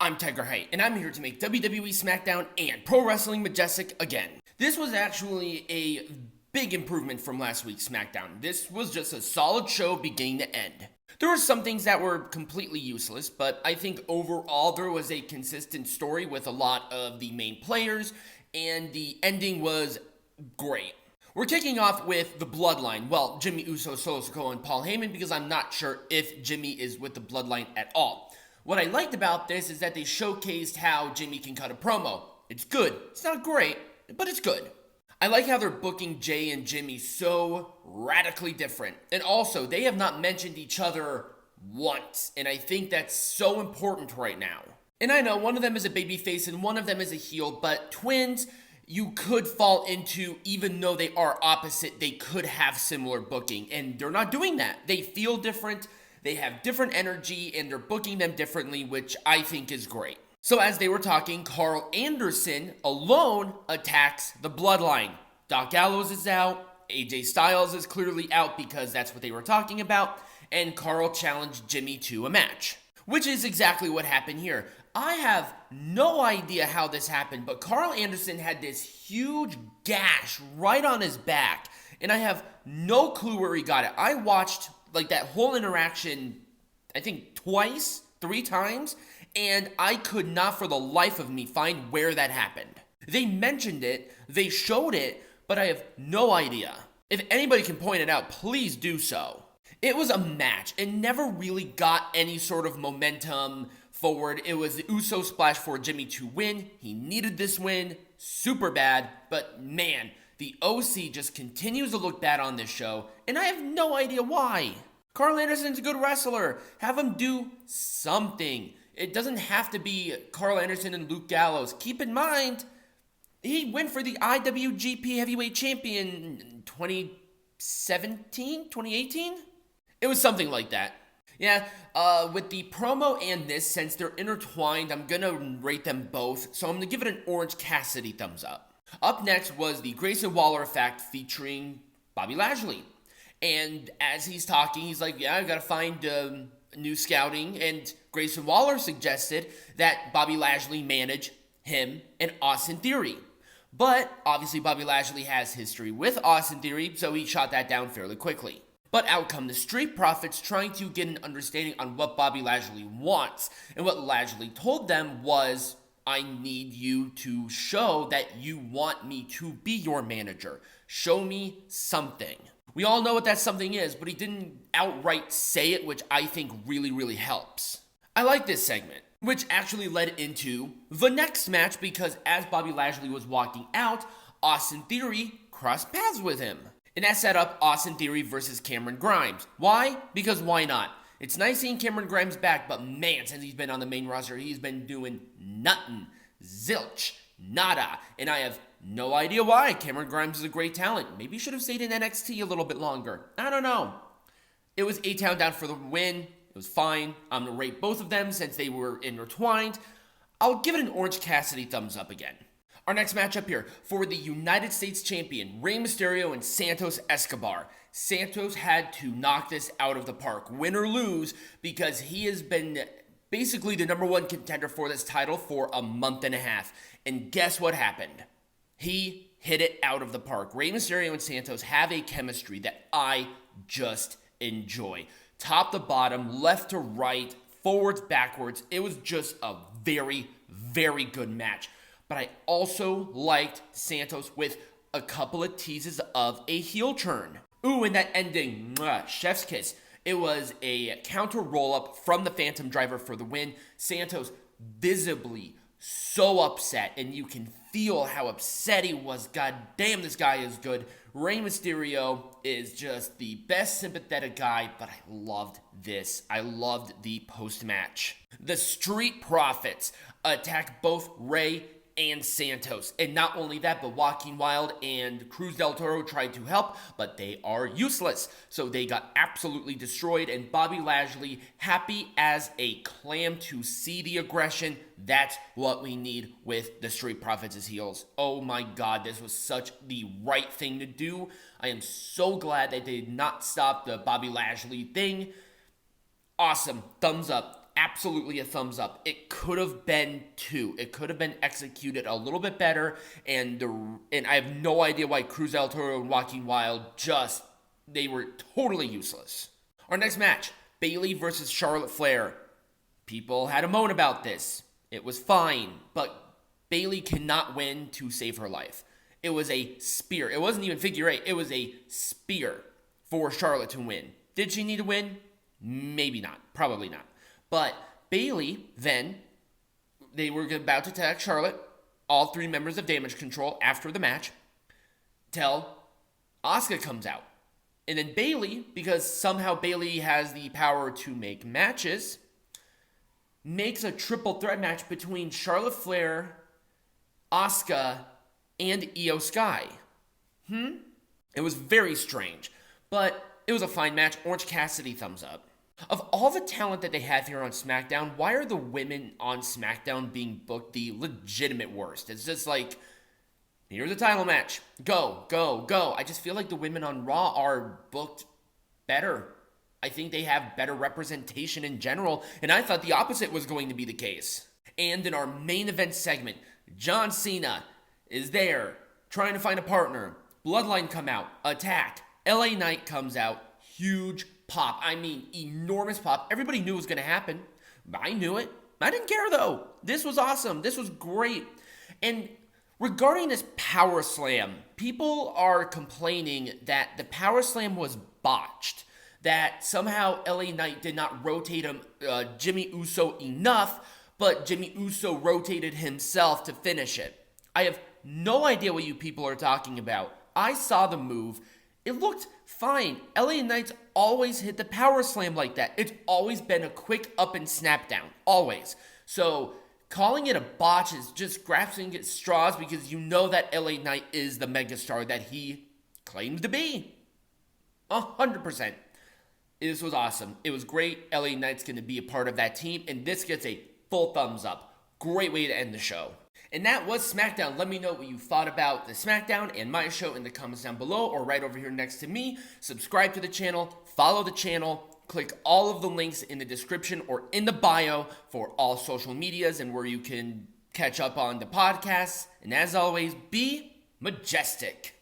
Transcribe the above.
I'm Tiger Height, and I'm here to make WWE Smackdown and Pro Wrestling Majestic again. This was actually a big improvement from last week's Smackdown. This was just a solid show beginning to end. There were some things that were completely useless, but I think overall there was a consistent story with a lot of the main players, and the ending was great. We're kicking off with the Bloodline. Well, Jimmy Uso, Solo Sikoa, and Paul Heyman, because I'm not sure if Jimmy is with the Bloodline at all. What I liked about this is that they showcased how Jimmy can cut a promo. It's good. It's not great, but it's good. I like how they're booking Jay and Jimmy so radically different. And also, they have not mentioned each other once. And I think that's so important right now. And I know one of them is a babyface and one of them is a heel, but twins, you could fall into, even though they are opposite, they could have similar booking. And they're not doing that. They feel different. They have different energy, and they're booking them differently, which I think is great. So as they were talking, Karl Anderson alone attacks the Bloodline. Doc Gallows is out, AJ Styles is clearly out because that's what they were talking about, and Karl challenged Jimmy to a match. Which is exactly what happened here. I have no idea how this happened, but Karl Anderson had this huge gash right on his back, and I have no clue where he got it. I watched that whole interaction, I think twice, 3 times, and I could not for the life of me find where that happened. They mentioned it, they showed it, but I have no idea. If anybody can point it out, please do so. It was a match. It never really got any sort of momentum forward. It was the Uso splash for Jimmy to win. He needed this win super bad, but man, the OC just continues to look bad on this show, and I have no idea why. Karl Anderson's a good wrestler. Have him do something. It doesn't have to be Karl Anderson and Luke Gallows. Keep in mind, he went for the IWGP Heavyweight Champion in 2017, 2018? It was something like that. Yeah, with the promo and this, since they're intertwined, I'm gonna rate them both, so I'm gonna give it an Orange Cassidy thumbs up. Up next was the Grayson Waller effect featuring Bobby Lashley. And as he's talking, he's like, yeah, I gotta find new scouting. And Grayson Waller suggested that Bobby Lashley manage him and Austin Theory. But obviously Bobby Lashley has history with Austin Theory, so he shot that down fairly quickly. But out come the Street Profits trying to get an understanding on what Bobby Lashley wants. And what Lashley told them was, I need you to show that you want me to be your manager. Show me something. We all know what that something is, but he didn't outright say it, which I think really, really helps. I like this segment, which actually led into the next match because as Bobby Lashley was walking out, Austin Theory crossed paths with him. And that set up Austin Theory versus Cameron Grimes. Why? Because why not? It's nice seeing Cameron Grimes back, but man, since he's been on the main roster, he's been doing nothing. Zilch. Nada. And I have no idea why. Cameron Grimes is a great talent. Maybe he should have stayed in NXT a little bit longer. I don't know. It was A-Town down for the win. It was fine. I'm going to rate both of them since they were intertwined. I'll give it an Orange Cassidy thumbs up again. Our next matchup here for the United States Champion, Rey Mysterio and Santos Escobar. Santos had to knock this out of the park, win or lose, because he has been basically the #1 contender for this title for a month and a half. And guess what happened? He hit it out of the park. Rey Mysterio and Santos have a chemistry that I just enjoy. Top to bottom, left to right, forwards, backwards. It was just a very, very good match. But I also liked Santos with a couple of teases of a heel turn. Ooh, and that ending, chef's kiss. It was a counter roll-up from the Phantom Driver for the win. Santos visibly so upset, and you can feel how upset he was. God damn, this guy is good. Rey Mysterio is just the best sympathetic guy, but I loved this. I loved the post-match. The Street Profits attack both Rey and Santos. And not only that, but Joaquin Wilde and Cruz del Toro tried to help, but they are useless. So they got absolutely destroyed, and Bobby Lashley, happy as a clam to see the aggression. That's what we need with the Street Profits as heels. Oh my god, this was such the right thing to do. I am so glad that they did not stop the Bobby Lashley thing. Awesome. Thumbs up. absolutely a thumbs up. It could have been 2. It could have been executed a little bit better, and I have no idea why Cruz del Toro and Joaquin Wilde they were totally useless. Our next match, Bayley versus Charlotte Flair. People had a moan about this. It was fine, but Bayley cannot win to save her life. It was a spear. It wasn't even figure 8. It was a spear for Charlotte to win. Did she need to win? Maybe not. Probably not. But Bayley, then, they were about to attack Charlotte, all 3 members of Damage Control, after the match, till Asuka comes out. And then Bayley, because somehow Bayley has the power to make matches, makes a triple threat match between Charlotte Flair, Asuka, and Io Sky. It was very strange, but it was a fine match. Orange Cassidy, thumbs up. Of all the talent that they have here on SmackDown, why are the women on SmackDown being booked the legitimate worst? It's just like, here's a title match. Go, go, go. I just feel like the women on Raw are booked better. I think they have better representation in general, and I thought the opposite was going to be the case. And in our main event segment, John Cena is there, trying to find a partner. Bloodline come out, attack. LA Knight comes out, huge pop. I mean, enormous pop. Everybody knew it was going to happen. I knew it. I didn't care, though. This was awesome. This was great. And regarding this Power Slam, people are complaining that the Power Slam was botched, that somehow LA Knight did not rotate him, Jimmy Uso enough, but Jimmy Uso rotated himself to finish it. I have no idea what you people are talking about. I saw the move. It looked fine. LA Knight's always hit the Power Slam like that. It's always been a quick up and snap down. Always. So calling it a botch is just grasping at straws, because you know that LA Knight is the megastar that he claims to be. 100%. This was awesome. It was great. LA Knight's going to be a part of that team, and this gets a full thumbs up. Great way to end the show. And that was SmackDown. Let me know what you thought about the SmackDown and my show in the comments down below, or right over here next to me. Subscribe to the channel, follow the channel, click all of the links in the description or in the bio for all social medias and where you can catch up on the podcasts. And as always, be majestic.